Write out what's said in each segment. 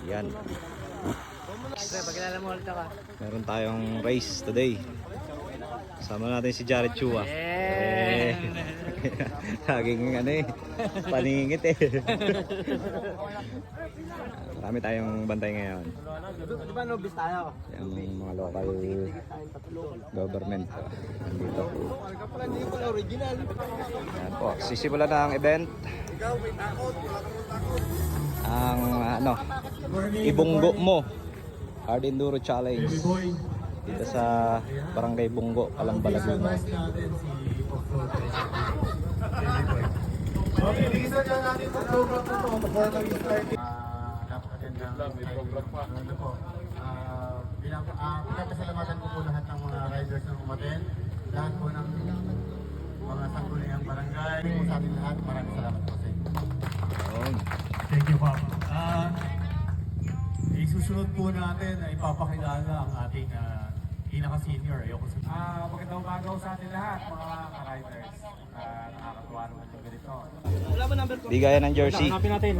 Yan. Pagkilala mo ulit ako. Meron tayong race today. Kasama natin si Jared Chua. Yeah! Laging paningit Marami tayong bantay ngayon. Di ba nobis tayo? Yung mga local government nandito. Yan po, sisimula na ang event. Ang Ibunggo Mo Hard Enduro Challenge dito sa Barangay Bunggo, Calamba, Laguna. Okay, isa dyan natin sa program na ito before mag-start. Napakaganda may program pa. Ano po? Pinapasalamatan ko po lahat ng mga riders na umaten. Lahat po ng mga sangguniang barangay. Po sa ating lahat, maraming salamat po sa inyo. Thank you, Pop. Isusunod po natin na ipapakilala ang ating pinaka-senior. Magandang umaga sa ating lahat, mga ka-riders. Nakakatuwa naman yung ganito. Wala ba number 2? Di gaya ng jersey. Hanapin natin.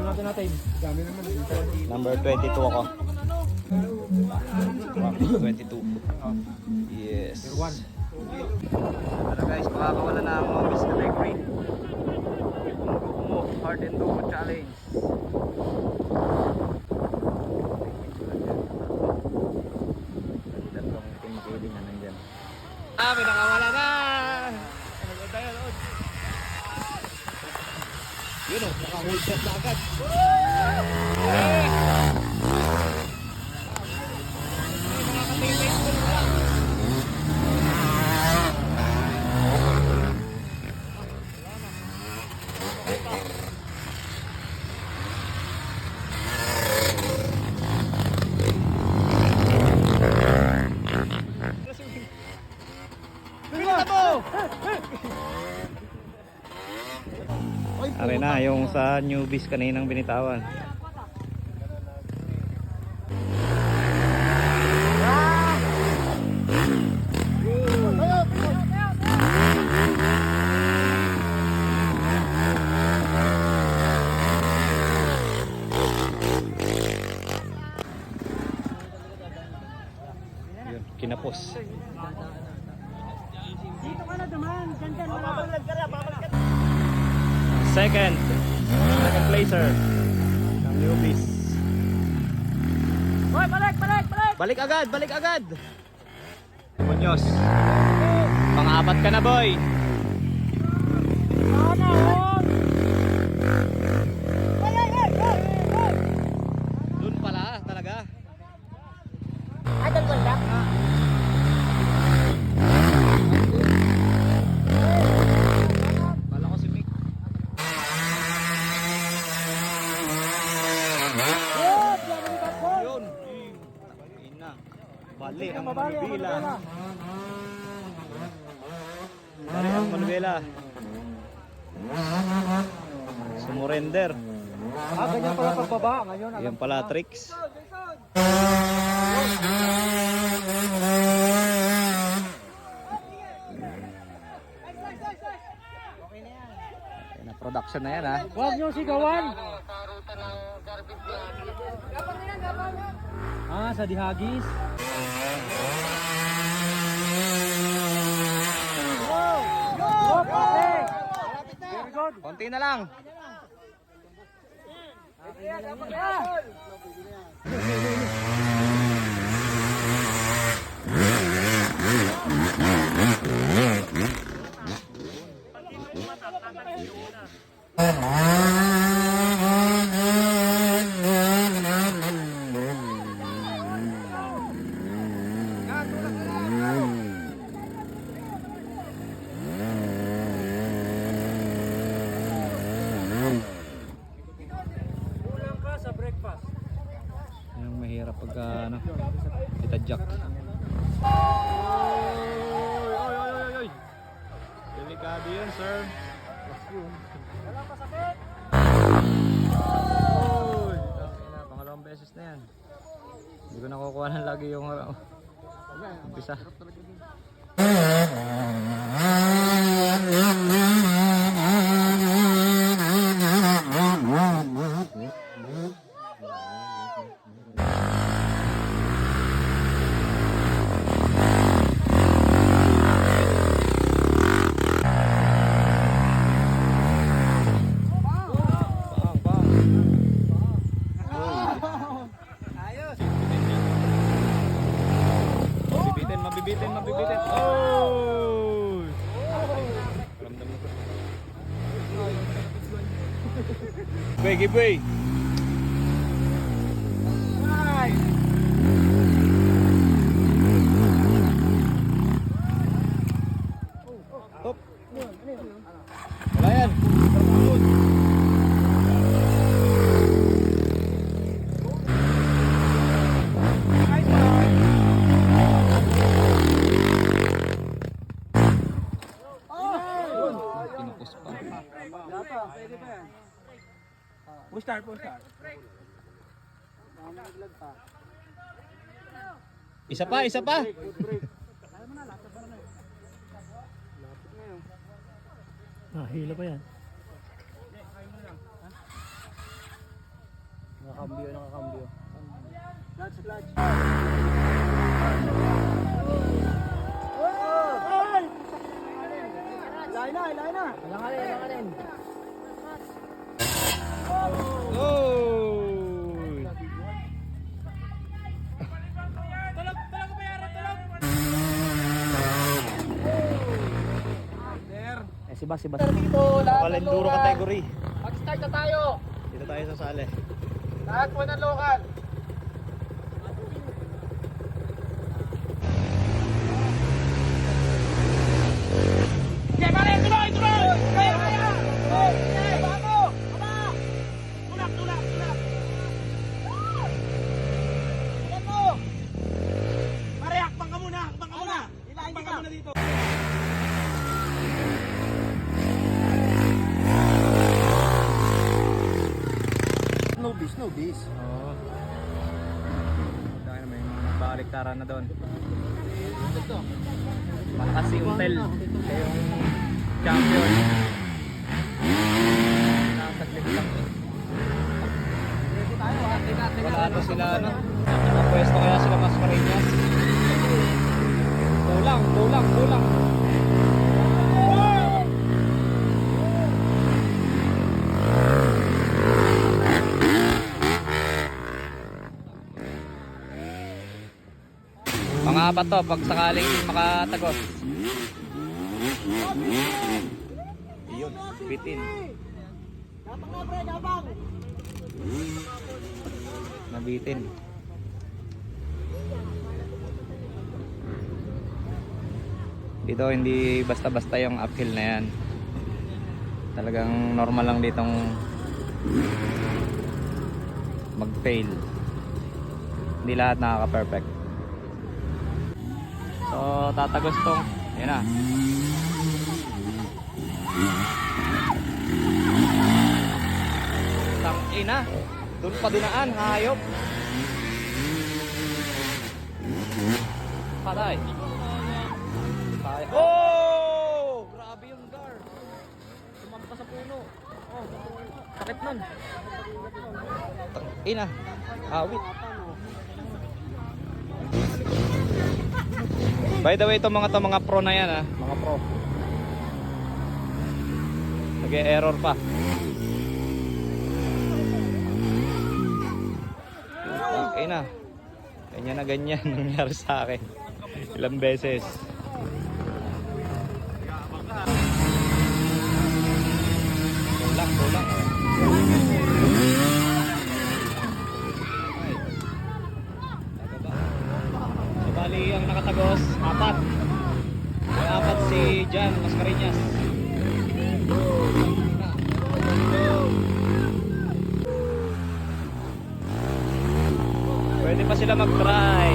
Dami naman dito. Number 22 ako. 22. Yes. Tara guys, makakawala na ang novice na leg green. Ibunggo Mo Hard Enduro Challenge. Dalawang team kidding na nandyan. Pinakawala na! Ano tayo, Lord? Yun o, naka-hold shot na agad. Are na, yung sa newbies kaninang binitawan. Yun, kinapos. Dito ka na naman. Diyan, mababalag ka na. Second placer ng newbies. Hoy, balik! Balik agad! Munyos. Pang-apat ka na, boy. Doon pala talaga. Adal banda? Kala ko si Mick. Yun. Ina. Bali ang manubila. Bali ang manubila. Sumurrender. Ganyan pala pagbaba. Ngayon, Yan pala tricks. Ayan na, production na yan ha. huwag nyo sigawan. Sa dihagis. Go, pare! Very good. Konti na lang. Yung mahirap pagka itadyak. Oy. Delikado yun, sir. Walang pasakit. Oy, pangalawang beses na yan. Hindi ko nakukuha ng lagi yung umpisa. mabibitin, mabibitin. Oh! Ramdam mo to. Giveaway, giveaway. Hop. Wala yan. Kinupos pa. Push-star, push-star. Isa pa, isa pa. Hila pa yan. Nakakambyo, nakakambyo. Clutch, clutch. Ilahin na, ilahin na. Ilanganin, ilanganin. Oh! Si Bas, si Bas. Palenduro category. Mag-start na tayo. Dito tayo sa sali. Lahat po ng local. No bis. Oo. Dahil may mga baliktaran na doon. Malakas si Untel. Siya yung champion. Nakasaglit lang eh. Wala to sila ano. Nakapwesto kaya sila Mascareñas. Kulang, kulang, kulang. Mga apat to pag sakaling makatagos. Iyon, bitin. Nabitin. Dito hindi basta-basta yung uphill na yan. Talagang normal lang ditong mag-fail. Hindi lahat nakaka-perfect. So tatagos tong, yan na. Tangina, doon pa dinaan, hayop. Patay. Oh! Grabe yung gar. Tumampa sa puno. Oh, sakit nun. Tangina, awit. By the way, itong mga pro na yan ha, mga pro. Nag-e-error pa. Okay na. Ganyan na ganyan nangyari sa akin. Ilang beses. Kulang, kulang. Bali ang nakatagos, apat. May apat si Jan Mascareñas. Pwede pa sila mag-try.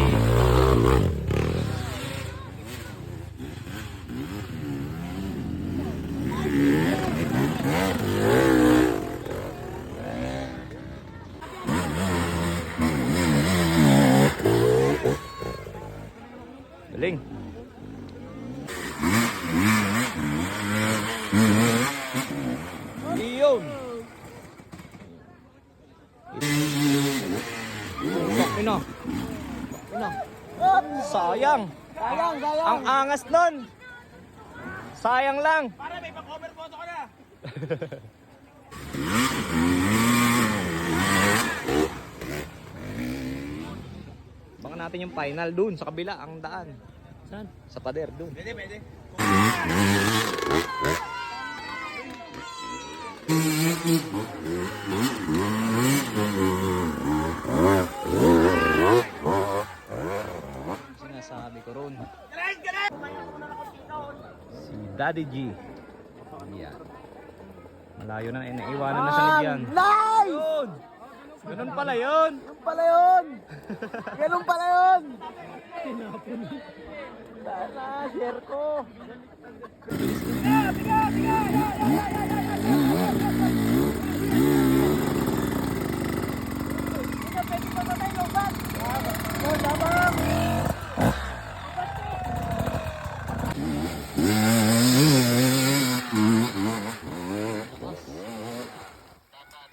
Galing. Iyon. Ino. Ino. Sayang. Sayang, sayang. Ang angas nun. Sayang lang. Para may pa-cover photo ka na. Baka natin yung final dun sa kabila ang daan. Saan? Sa pader, doon. Pwede, pwede. Sinasabi ko ron. Si Daddy G. Yan. Malayo na, naiwanan na sa Lidyan. Nice! Yun! Ganun pala yun! Ganun pala yun! Ganun pala yun! Sana, share ko!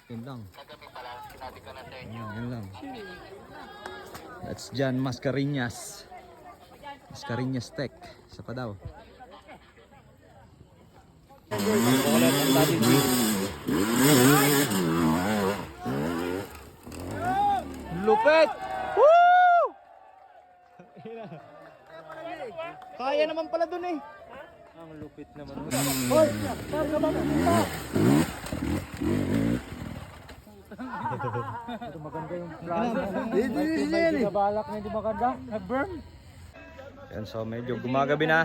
Yun lang. Yun lang. That's John Mascareñas. Mascareñas Tech. Isa pa daw. Lupit! Woo! Kaya naman pala dun eh. Ang lupit naman. Hoy! Saan ka ba pumunta? Ito maganda yung plano. May balak na hindi maganda. Nag-burn. Yan, so medyo gumagabi na.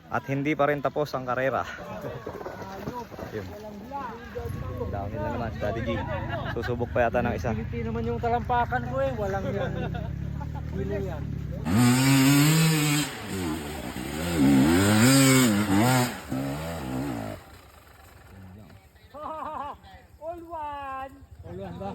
At hindi pa rin tapos ang karera. Yun. Downhill na naman si Daddy G. Susubok pa yata ng isa. Piliti naman yung talampakan ko eh. Walang yan. Kilo yan. All one! All one ba?